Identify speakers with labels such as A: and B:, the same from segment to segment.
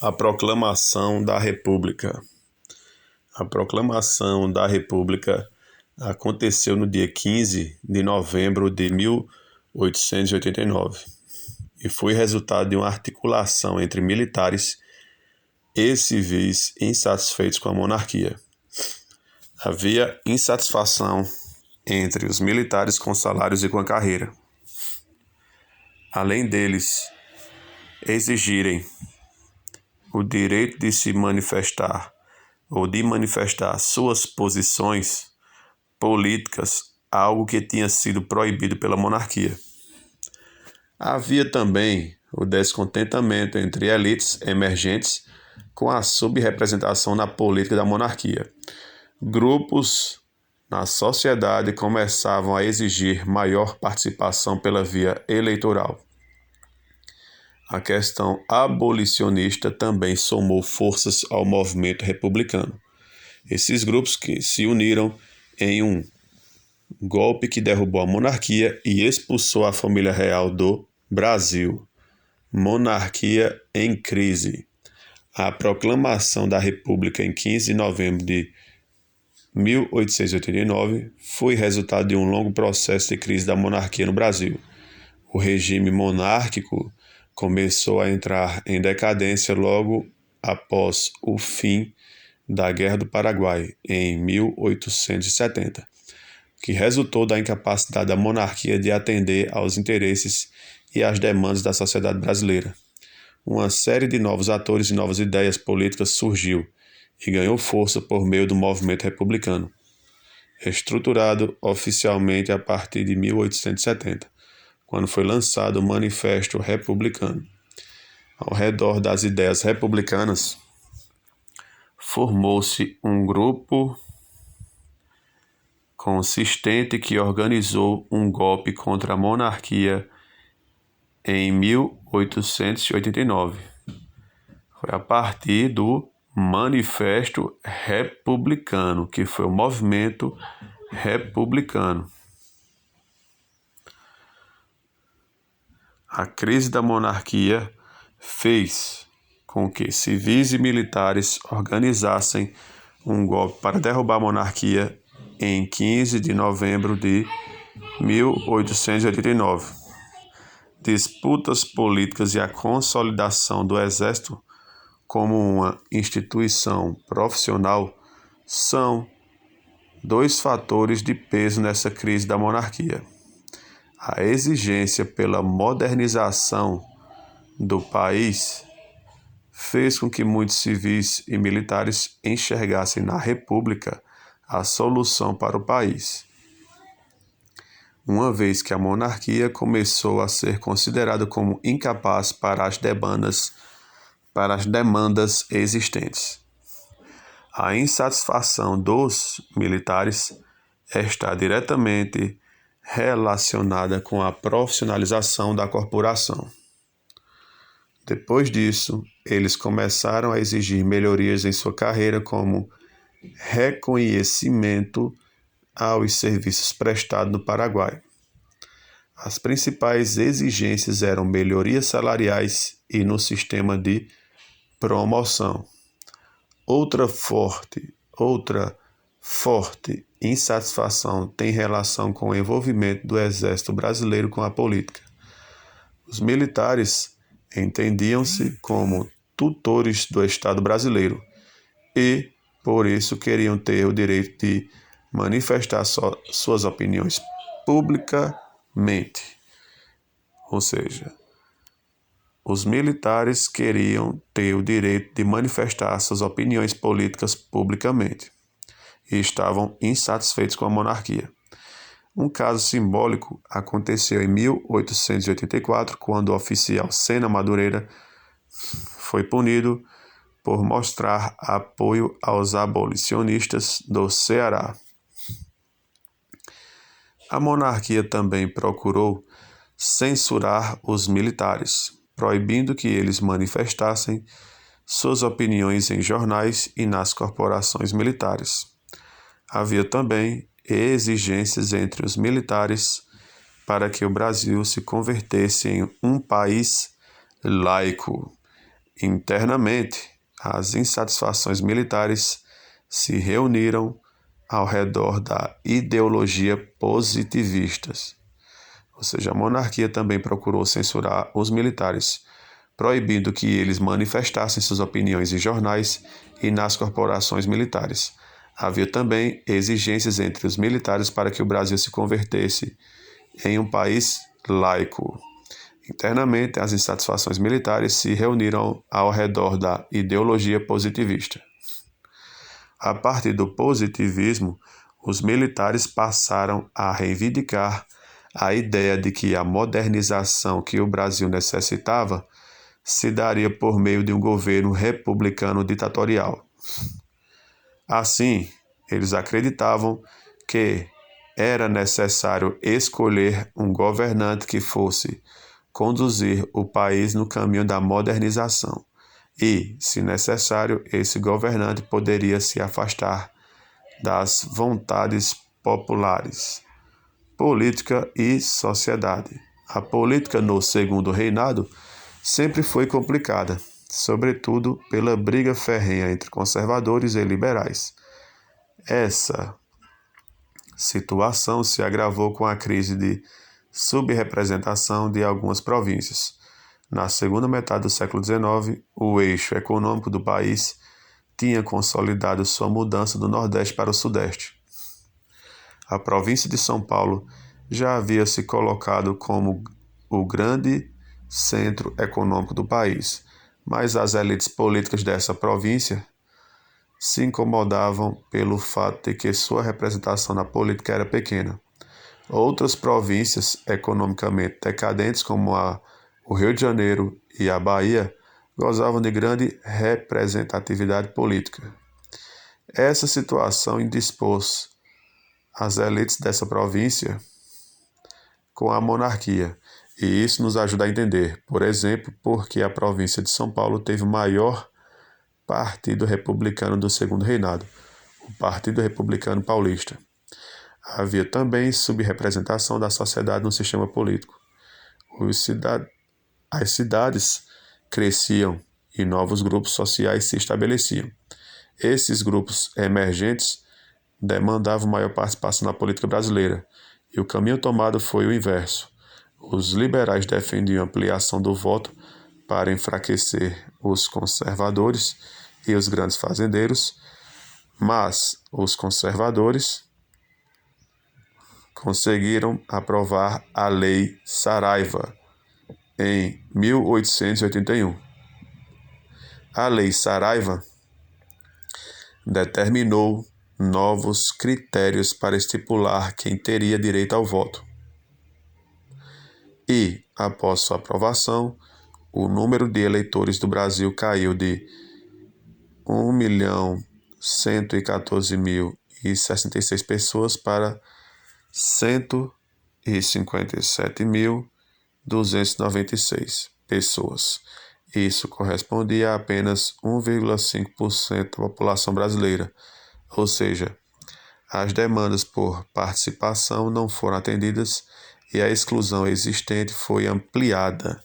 A: A Proclamação da República. A Proclamação da República aconteceu no dia 15 de novembro de 1889 e foi resultado de uma articulação entre militares e civis insatisfeitos com a monarquia. Havia insatisfação entre os militares com salários e com a carreira. Além deles exigirem o direito de se manifestar ou de manifestar suas posições políticas, algo que tinha sido proibido pela monarquia. Havia também o descontentamento entre elites emergentes com a subrepresentação na política da monarquia. Grupos na sociedade começavam a exigir maior participação pela via eleitoral. A questão abolicionista também somou forças ao movimento republicano. Esses grupos que se uniram em um golpe que derrubou a monarquia e expulsou a família real do Brasil. Monarquia em crise. A proclamação da República em 15 de novembro de 1889 foi resultado de um longo processo de crise da monarquia no Brasil. O regime monárquico começou a entrar em decadência logo após o fim da Guerra do Paraguai, em 1870, que resultou da incapacidade da monarquia de atender aos interesses e às demandas da sociedade brasileira. Uma série de novos atores e novas ideias políticas surgiu e ganhou força por meio do movimento republicano, estruturado oficialmente a partir de 1870. Quando foi lançado o Manifesto Republicano. Ao redor das ideias republicanas, formou-se um grupo consistente que organizou um golpe contra a monarquia em 1889. Foi a partir do Manifesto Republicano, que foi o movimento republicano. A crise da monarquia fez com que civis e militares organizassem um golpe para derrubar a monarquia em 15 de novembro de 1889. Disputas políticas e a consolidação do exército como uma instituição profissional são dois fatores de peso nessa crise da monarquia. A exigência pela modernização do país fez com que muitos civis e militares enxergassem na República a solução para o país, uma vez que a monarquia começou a ser considerada como incapaz para as demandas existentes. A insatisfação dos militares está diretamente relacionada com a profissionalização da corporação. Depois disso, eles começaram a exigir melhorias em sua carreira, como reconhecimento aos serviços prestados no Paraguai. As principais exigências eram melhorias salariais e no sistema de promoção. Outra forte insatisfação tem relação com o envolvimento do exército brasileiro com a política. Os militares entendiam-se como tutores do Estado brasileiro e, por isso, queriam ter o direito de manifestar suas opiniões publicamente. Ou seja, os militares queriam ter o direito de manifestar suas opiniões políticas publicamente e estavam insatisfeitos com a monarquia. Um caso simbólico aconteceu em 1884, quando o oficial Sena Madureira foi punido por mostrar apoio aos abolicionistas do Ceará. A monarquia também procurou censurar os militares, proibindo que eles manifestassem suas opiniões em jornais e nas corporações militares. Havia também exigências entre os militares para que o Brasil se convertesse em um país laico Internamente, as insatisfações militares se reuniram ao redor da ideologia positivista. Ou seja, a monarquia também procurou censurar os militares, proibindo que eles manifestassem suas opiniões em jornais e nas corporações militares. Havia também exigências entre os militares para que o Brasil se convertesse em um país laico. Internamente, as insatisfações militares se reuniram ao redor da ideologia positivista. A partir do positivismo, os militares passaram a reivindicar a ideia de que a modernização que o Brasil necessitava se daria por meio de um governo republicano ditatorial. Assim, eles acreditavam que era necessário escolher um governante que fosse conduzir o país no caminho da modernização e, se necessário, esse governante poderia se afastar das vontades populares. Política e sociedade. A política no Segundo Reinado sempre foi complicada, sobretudo pela briga ferrenha entre conservadores e liberais. Essa situação se agravou com a crise de subrepresentação de algumas províncias. Na segunda metade do século XIX, o eixo econômico do país tinha consolidado sua mudança do Nordeste para o Sudeste. A província de São Paulo já havia se colocado como o grande centro econômico do país, mas as elites políticas dessa província se incomodavam pelo fato de que sua representação na política era pequena. Outras províncias economicamente decadentes, como o Rio de Janeiro e a Bahia, gozavam de grande representatividade política. Essa situação indispôs as elites dessa província com a monarquia, e isso nos ajuda a entender, por exemplo, porque a província de São Paulo teve o maior partido republicano do Segundo Reinado, o Partido Republicano Paulista. Havia também subrepresentação da sociedade no sistema político. As cidades cresciam e novos grupos sociais se estabeleciam. Esses grupos emergentes demandavam maior participação na política brasileira, e o caminho tomado foi o inverso. Os liberais defendiam a ampliação do voto para enfraquecer os conservadores e os grandes fazendeiros, mas os conservadores conseguiram aprovar a Lei Saraiva em 1881. A Lei Saraiva determinou novos critérios para estipular quem teria direito ao voto. E, após sua aprovação, o número de eleitores do Brasil caiu de 1.114.066 pessoas para 157.296 pessoas. Isso correspondia a apenas 1,5% da população brasileira, ou seja, as demandas por participação não foram atendidas e a exclusão existente foi ampliada.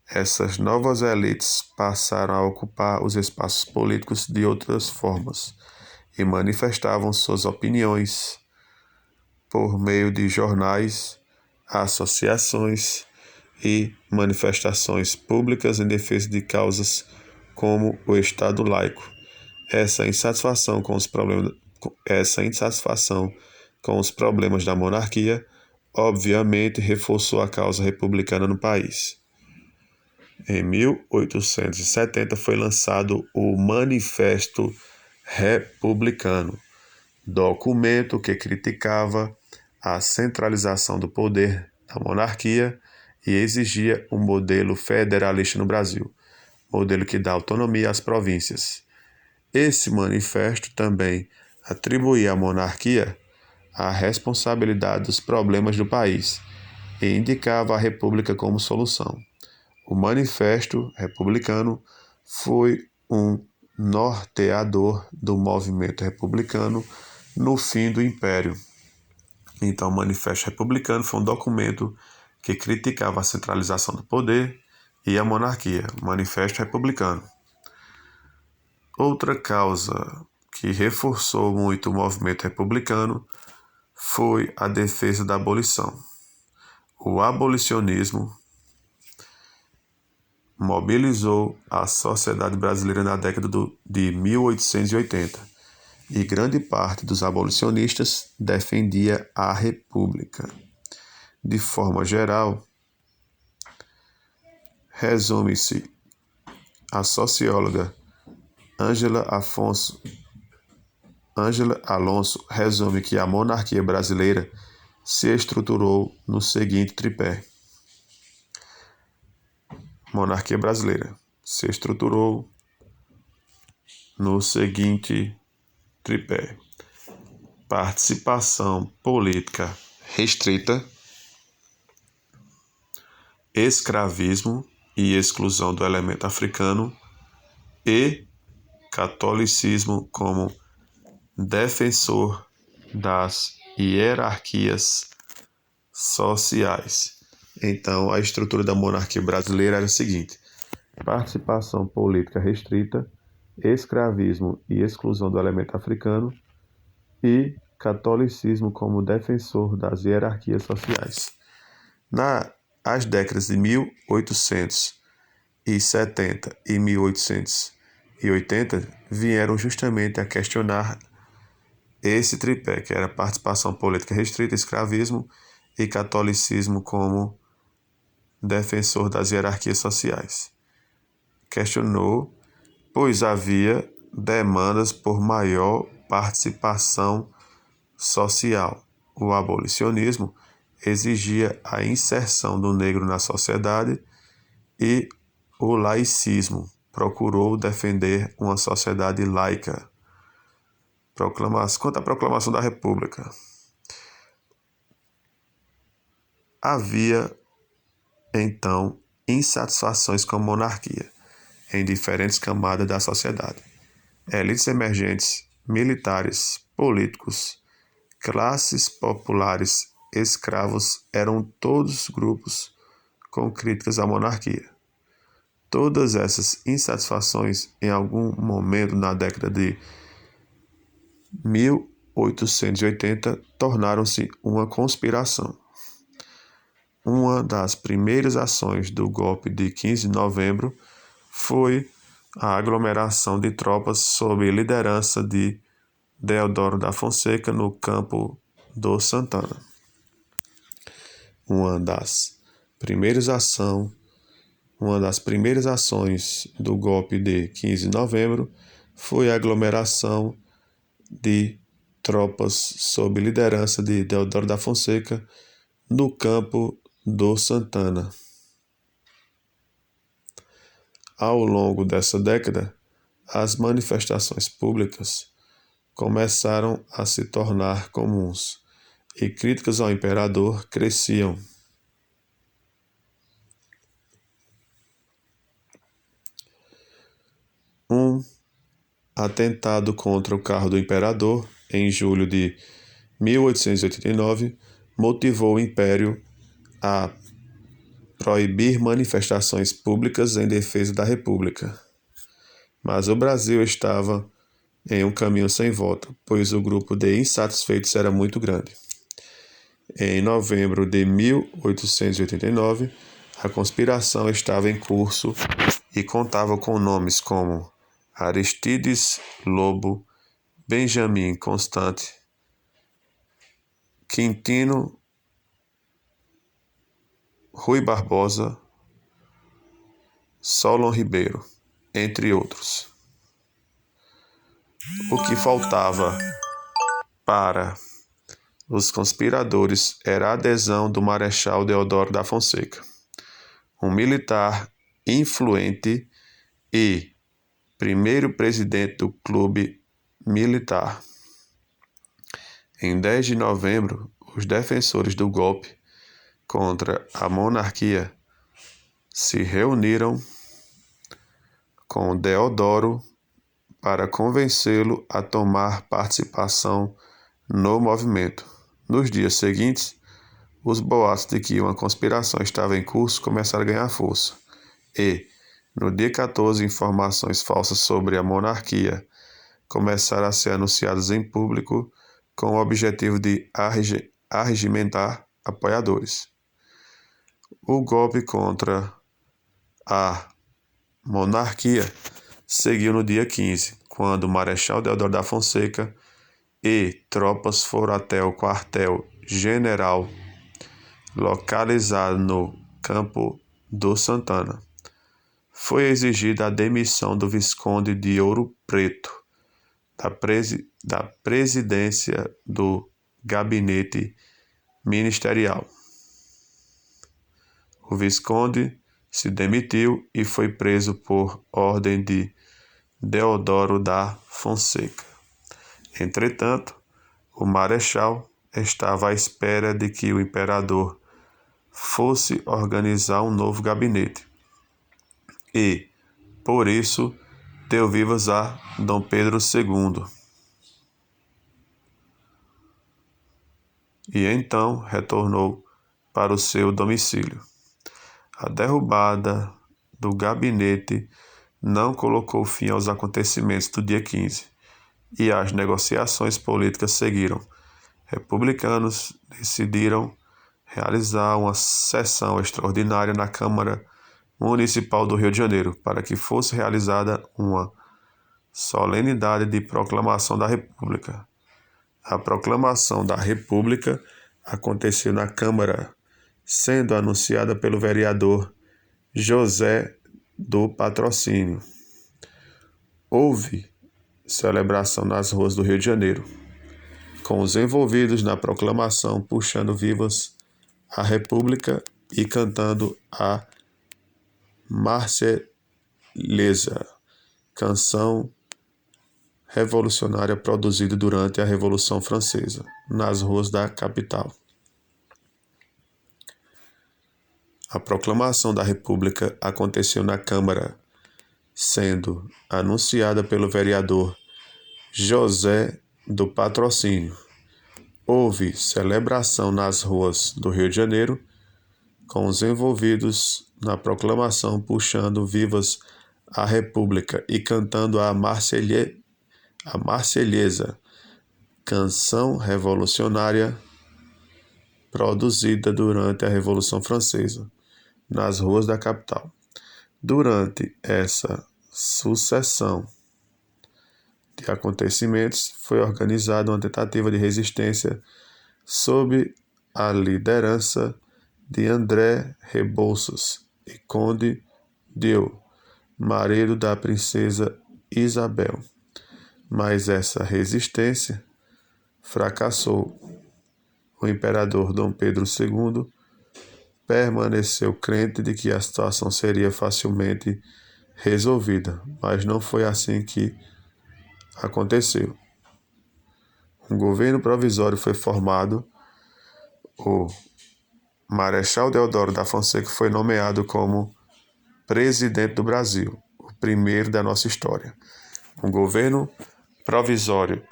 A: Essas novas elites passaram a ocupar os espaços políticos de outras formas e manifestavam suas opiniões por meio de jornais, associações e manifestações públicas em defesa de causas como o Estado laico. Essa insatisfação com os problemas da monarquia, obviamente, reforçou a causa republicana no país. Em 1870 foi lançado o Manifesto Republicano, documento que criticava a centralização do poder da monarquia e exigia um modelo federalista no Brasil, modelo que dá autonomia às províncias. Esse manifesto também atribuía à monarquia a responsabilidade dos problemas do país e indicava a república como solução. O Manifesto Republicano foi um norteador do movimento republicano no fim do Império. Então, o Manifesto Republicano foi um documento que criticava a centralização do poder e a monarquia, Manifesto Republicano. Outra causa que reforçou muito o movimento republicano foi a defesa da abolição. O abolicionismo mobilizou a sociedade brasileira na década de 1880 e grande parte dos abolicionistas defendia a República. De forma geral, resume-se, a socióloga Ângela Alonso resume que a monarquia brasileira se estruturou no seguinte tripé. Monarquia brasileira se estruturou no seguinte tripé: participação política restrita, escravismo e exclusão do elemento africano e catolicismo como defensor das hierarquias sociais. Então, a estrutura da monarquia brasileira era a seguinte: participação política restrita, escravismo e exclusão do elemento africano e catolicismo como defensor das hierarquias sociais. Nas décadas de 1870 e 1880 vieram justamente a questionar esse tripé, que era participação política restrita, escravismo e catolicismo como defensor das hierarquias sociais. Questionou, pois havia demandas por maior participação social. O abolicionismo exigia a inserção do negro na sociedade e o laicismo procurou defender uma sociedade laica. Quanto à proclamação da República, havia então insatisfações com a monarquia em diferentes camadas da sociedade. Elites emergentes, militares, políticos, classes populares, escravos eram todos grupos com críticas à monarquia. Todas essas insatisfações, em algum momento na década de 1880, tornaram-se uma conspiração. Uma das primeiras ações do golpe de 15 de novembro foi a aglomeração de tropas sob liderança de Deodoro da Fonseca no campo do Santana. Uma das primeiras ações do golpe de 15 de novembro foi a aglomeração de tropas sob liderança de Deodoro da Fonseca no campo do Santana. Ao longo dessa década, as manifestações públicas começaram a se tornar comuns e críticas ao imperador cresciam. Um atentado contra o carro do imperador, em julho de 1889, motivou o Império a proibir manifestações públicas em defesa da República. Mas o Brasil estava em um caminho sem volta, pois o grupo de insatisfeitos era muito grande. Em novembro de 1889, a conspiração estava em curso e contava com nomes como Aristides Lobo, Benjamin Constant, Quintino, Rui Barbosa, Solon Ribeiro, entre outros. O que faltava para os conspiradores era a adesão do Marechal Deodoro da Fonseca, um militar influente e primeiro presidente do clube militar. Em 10 de novembro, os defensores do golpe contra a monarquia se reuniram com Deodoro para convencê-lo a tomar participação no movimento. Nos dias seguintes, os boatos de que uma conspiração estava em curso começaram a ganhar força, E, no dia 14, informações falsas sobre a monarquia começaram a ser anunciadas em público com o objetivo de arregimentar apoiadores. O golpe contra a monarquia seguiu no dia 15, quando o Marechal Deodoro da Fonseca e tropas foram até o quartel-general localizado no Campo do Santana. Foi exigida a demissão do Visconde de Ouro Preto da presidência do gabinete ministerial. O Visconde se demitiu e foi preso por ordem de Deodoro da Fonseca. Entretanto, o marechal estava à espera de que o imperador fosse organizar um novo gabinete e, por isso, deu vivas a Dom Pedro II. E então retornou para o seu domicílio. A derrubada do gabinete não colocou fim aos acontecimentos do dia 15, e as negociações políticas seguiram. Republicanos decidiram realizar uma sessão extraordinária na Câmara Municipal do Rio de Janeiro, para que fosse realizada uma solenidade de proclamação da República. A proclamação da República aconteceu na Câmara, sendo anunciada pelo vereador José do Patrocínio. Houve celebração nas ruas do Rio de Janeiro, com os envolvidos na proclamação puxando vivas a República e cantando a Marselhesa, canção revolucionária produzida durante a Revolução Francesa, nas ruas da capital. A proclamação da República aconteceu na Câmara, sendo anunciada pelo vereador José do Patrocínio. Houve celebração nas ruas do Rio de Janeiro, com os envolvidos na proclamação puxando vivas a República e cantando a Marselhesa, canção revolucionária produzida durante a Revolução Francesa, nas ruas da capital. Durante essa sucessão de acontecimentos, foi organizada uma tentativa de resistência sob a liderança de André Rebouças e Conde Deu, marido da princesa Isabel. Mas essa resistência fracassou. O imperador Dom Pedro II permaneceu crente de que a situação seria facilmente resolvida, mas não foi assim que aconteceu. Um governo provisório foi formado. O Marechal Deodoro da Fonseca foi nomeado como presidente do Brasil, o primeiro da nossa história. Um governo provisório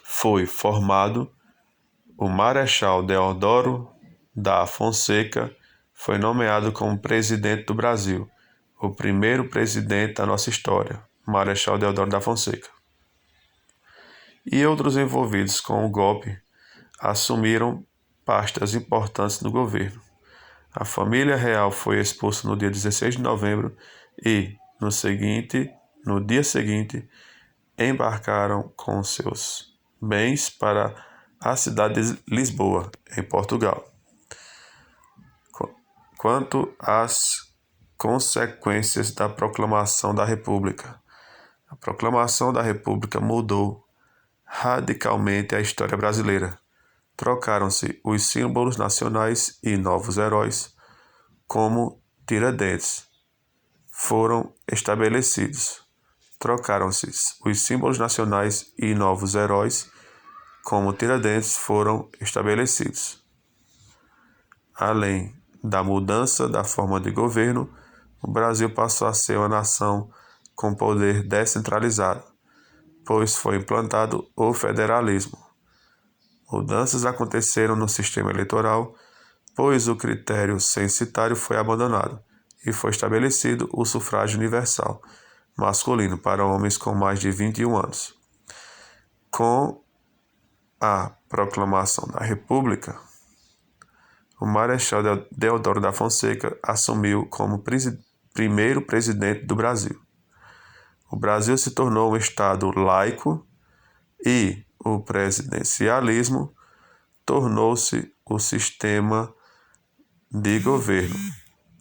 A: foi formado. O Marechal Deodoro da Fonseca foi nomeado como presidente do Brasil, o primeiro presidente da nossa história, Marechal Deodoro da Fonseca. E outros envolvidos com o golpe assumiram pastas importantes no governo. A família real foi expulsa no dia 16 de novembro e, no dia seguinte, embarcaram com seus bens para a cidade de Lisboa, em Portugal. Quanto às consequências da proclamação da República, a proclamação da República mudou radicalmente a história brasileira. Trocaram-se os símbolos nacionais e novos heróis, como Tiradentes, foram estabelecidos. Trocaram-se os símbolos nacionais e novos heróis, como Tiradentes, foram estabelecidos. Além da mudança da forma de governo, o Brasil passou a ser uma nação com poder descentralizado, pois foi implantado o federalismo. Mudanças aconteceram no sistema eleitoral, pois o critério censitário foi abandonado e foi estabelecido o sufrágio universal masculino para homens com mais de 21 anos. Com a proclamação da República, o Marechal Deodoro da Fonseca assumiu como primeiro presidente do Brasil. O Brasil se tornou um Estado laico e o presidencialismo tornou-se o sistema de governo.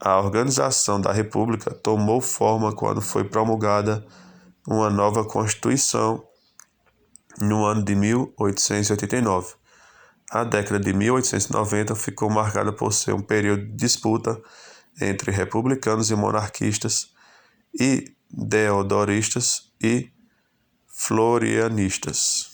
A: A organização da República tomou forma quando foi promulgada uma nova Constituição no ano de 1889. A década de 1890 ficou marcada por ser um período de disputa entre republicanos e monarquistas, e deodoristas e florianistas.